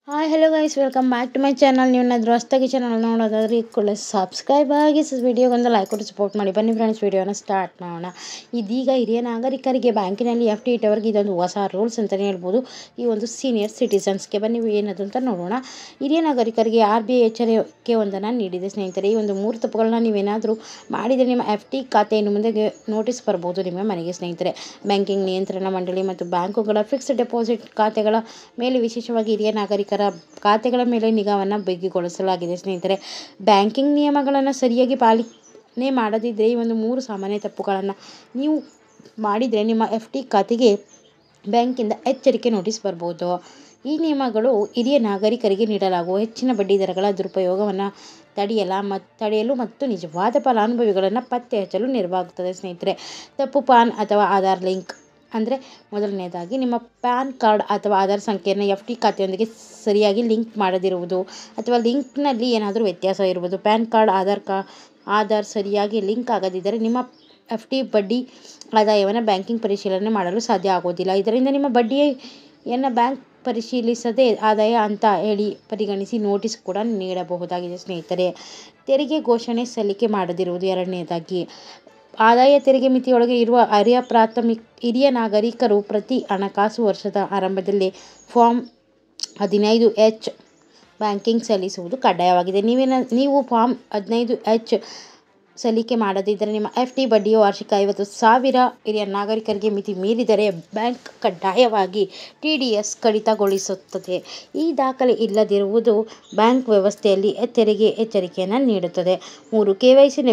Hi hello guys, welcome back to my channel. ನೀವೇನಾದರೂ ಹೊಸ್ದಾಗಿ channel ನೋಡೋದಾದ್ರೆ ಕೂಡ ಸಬ್ಸ್ಕ್ರೈಬ್ ಆಗಿ ವಿಡಿಯೋಗೊಂದು ಲೈಕ್ ಕೊಟ್ಟು ಸಪೋರ್ಟ್ ಮಾಡಿ. ಬನ್ನಿ ಫ್ರೆಂಡ್ಸ್, ವಿಡಿಯೋನ ಸ್ಟಾರ್ಟ್ ಮಾಡೋಣ. ಇದೀಗ ಹಿರಿಯ ನಾಗರಿಕರಿಗೆ ಬ್ಯಾಂಕಿನಲ್ಲಿ FD ಇಟ್ಟವರಿಗೆ ಇದೊಂದು ಹೊಸ ರೂಲ್ಸ್ ಅಂತಲೇ ಹೇಳ್ಬೋದು. ಈ ಒಂದು ಸೀನಿಯರ್ ಸಿಟಿಸನ್ಸ್ಗೆ ಬನ್ನಿ ಏನದು ಅಂತ ನೋಡೋಣ. ಹಿರಿಯ ನಾಗರಿಕರಿಗೆ RBI ಎಚ್ಚರಿಕೆ ಒಂದನ್ನು ನೀಡಿದೆ ಸ್ನೇಹಿತರೆ. ಈ ಒಂದು 3 ತಪ್ಪುಗಳನ್ನ ನೀವೇನಾದರೂ ಮಾಡಿದರೆ ನಿಮ್ಮ FD ಖಾತೆ ಇನ್ನು ಮುಂದೆ ನೋಟಿಸ್ ಬರ್ಬೋದು ನಿಮ್ಮ ಮನೆಗೆ ಸ್ನೇಹಿತರೆ. ಬ್ಯಾಂಕಿಂಗ್ ನಿಯಂತ್ರಣ ಮಂಡಳಿ ಮತ್ತು ಬ್ಯಾಂಕುಗಳ ಫಿಕ್ಸ್ಡ್ ಡೆಪಾಸಿಟ್ ಖಾತೆಗಳ ಮೇಲೆ ವಿಶೇಷವಾಗಿ ಹಿರಿಯ ನಾಗರಿಕರ ಖಾತೆಗಳ ಮೇಲೆ ನಿಗಾವನ್ನು ಬಿಗಿಗೊಳಿಸಲಾಗಿದೆ ಸ್ನೇಹಿತರೆ. ಬ್ಯಾಂಕಿಂಗ್ ನಿಯಮಗಳನ್ನು ಸರಿಯಾಗಿ ಪಾಲನೆ ಮಾಡದಿದ್ದರೆ ಈ ಒಂದು 3 ಸಾಮಾನ್ಯ ತಪ್ಪುಗಳನ್ನು ನೀವು ಮಾಡಿದರೆ ನಿಮ್ಮ FD ಖಾತೆಗೆ ಬ್ಯಾಂಕಿಂದ ಎಚ್ಚರಿಕೆ ನೋಟಿಸ್ ಬರ್ಬೋದು. ಈ ನಿಯಮಗಳು ಹಿರಿಯ ನಾಗರಿಕರಿಗೆ ನೀಡಲಾಗುವ ಹೆಚ್ಚಿನ ಬಡ್ಡಿ ದರಗಳ ದುರುಪಯೋಗವನ್ನು ತಡೆಯಲು ಮತ್ತು ನಿಜವಾದ ಫಲಾನುಭವಿಗಳನ್ನು ಪತ್ತೆ ಹಚ್ಚಲು ನೆರವಾಗುತ್ತದೆ ಸ್ನೇಹಿತರೆ. ತಪ್ಪು ಪಾನ್ ಅಥವಾ ಆಧಾರ್ ಲಿಂಕ್ ಅಂದರೆ ಮೊದಲನೇದಾಗಿ ನಿಮ್ಮ ಪ್ಯಾನ್ ಕಾರ್ಡ್ ಅಥವಾ ಆಧಾರ್ ಸಂಖ್ಯೆಯನ್ನು FD ಖಾತೆಯೊಂದಿಗೆ ಸರಿಯಾಗಿ ಲಿಂಕ್ ಮಾಡದಿರುವುದು ಅಥವಾ ಲಿಂಕ್ನಲ್ಲಿ ಏನಾದರೂ ವ್ಯತ್ಯಾಸ ಇರುವುದು. ಪ್ಯಾನ್ ಕಾರ್ಡ್ ಆಧಾರ್ ಸರಿಯಾಗಿ ಲಿಂಕ್ ಆಗದಿದ್ದರೆ ನಿಮ್ಮ FD ಬಡ್ಡಿ ಆದಾಯವನ್ನು ಬ್ಯಾಂಕಿಂಗ್ ಪರಿಶೀಲನೆ ಮಾಡಲು ಸಾಧ್ಯ ಆಗೋದಿಲ್ಲ. ಇದರಿಂದ ನಿಮ್ಮ ಬಡ್ಡಿಯನ್ನು ಬ್ಯಾಂಕ್ ಪರಿಶೀಲಿಸದೆ ಆದಾಯ ಅಂತ ಹೇಳಿ ಪರಿಗಣಿಸಿ ನೋಟಿಸ್ ಕೂಡ ನೀಡಬಹುದಾಗಿದೆ ಸ್ನೇಹಿತರೆ. ತೆರಿಗೆ ಘೋಷಣೆ ಸಲ್ಲಿಕೆ ಮಾಡದಿರುವುದು ಎರಡನೇದಾಗಿ. ಆದಾಯ ತೆರಿಗೆ ಮಿತಿಯೊಳಗೆ ಇರುವ ಹಿರಿಯ ನಾಗರಿಕರು ಪ್ರತಿ ಹಣಕಾಸು ವರ್ಷದ ಆರಂಭದಲ್ಲಿ ಫಾರ್ಮ್ 15H ಬ್ಯಾಂಕಿಂಗ್ ಸಲ್ಲಿಸುವುದು ಕಡ್ಡಾಯವಾಗಿದೆ. ನೀವು ಫಾರ್ಮ್ 15H ಸಲ್ಲಿಕೆ ಮಾಡದಿದ್ದರೆ ನಿಮ್ಮ FD ಬಡ್ಡಿಯು ವಾರ್ಷಿಕ 50,000. ಹಿರಿಯ ನಾಗರಿಕರಿಗೆ ಮಿತಿ ಮೀರಿದರೆ ಬ್ಯಾಂಕ್ ಕಡ್ಡಾಯವಾಗಿ TDS ಕಡಿತಗೊಳಿಸುತ್ತದೆ. ಈ ದಾಖಲೆ ಇಲ್ಲದಿರುವುದು ಬ್ಯಾಂಕ್ ವ್ಯವಸ್ಥೆಯಲ್ಲಿ ತೆರಿಗೆ ಎಚ್ಚರಿಕೆಯನ್ನು ನೀಡುತ್ತದೆ. 3. KYC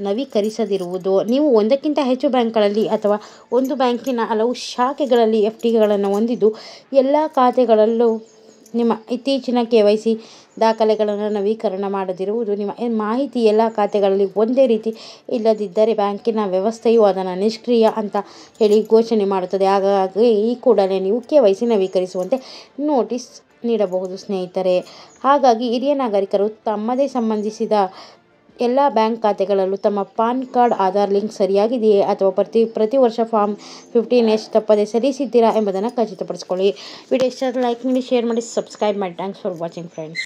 ನವೀಕರಿಸದಿರುವುದು. ನೀವು ಒಂದಕ್ಕಿಂತ ಹೆಚ್ಚು ಬ್ಯಾಂಕ್ಗಳಲ್ಲಿ ಅಥವಾ ಒಂದು ಬ್ಯಾಂಕಿನ ಹಲವು ಶಾಖೆಗಳಲ್ಲಿ FDಗಳನ್ನು ಹೊಂದಿದ್ದು ಎಲ್ಲ ಖಾತೆಗಳಲ್ಲೂ ನಿಮ್ಮ ಇತ್ತೀಚಿನ KYC ದಾಖಲೆಗಳನ್ನು ನವೀಕರಣ ಮಾಡದಿರುವುದು. ನಿಮ್ಮ ಮಾಹಿತಿ ಎಲ್ಲ ಖಾತೆಗಳಲ್ಲಿ ಒಂದೇ ರೀತಿ ಇಲ್ಲದಿದ್ದರೆ ಬ್ಯಾಂಕಿನ ವ್ಯವಸ್ಥೆಯು ಅದನ್ನು ನಿಷ್ಕ್ರಿಯ ಅಂತ ಹೇಳಿ ಘೋಷಣೆ ಮಾಡುತ್ತದೆ. ಹಾಗಾಗಿ ಈ ಕೂಡಲೇ ನೀವು KYC ನವೀಕರಿಸುವಂತೆ ನೋಟಿಸ್ ನೀಡಬಹುದು ಸ್ನೇಹಿತರೆ. ಹಾಗಾಗಿ ಹಿರಿಯ ನಾಗರಿಕರು ತಮ್ಮದೇ ಸಂಬಂಧಿಸಿದ ಎಲ್ಲ ಬ್ಯಾಂಕ್ ಖಾತೆಗಳಲ್ಲೂ ತಮ್ಮ ಪಾನ್ ಕಾರ್ಡ್ ಆಧಾರ್ ಲಿಂಕ್ ಸರಿಯಾಗಿದೆಯೇ ಅಥವಾ ಪ್ರತಿ ವರ್ಷ ಫಾರ್ಮ್ 15H ತಪ್ಪದೆ ಸಲ್ಲಿಸಿದ್ದೀರಾ ಎಂಬುದನ್ನು ಖಚಿತಪಡಿಸಿಕೊಳ್ಳಿ. ವಿಡಿಯೋ ಇಷ್ಟ ಲೈಕ್ ಮಾಡಿ, ಶೇರ್ ಮಾಡಿ, ಸಬ್ಸ್ಕ್ರೈಬ್ ಮಾಡಿ. Thanks for watching friends.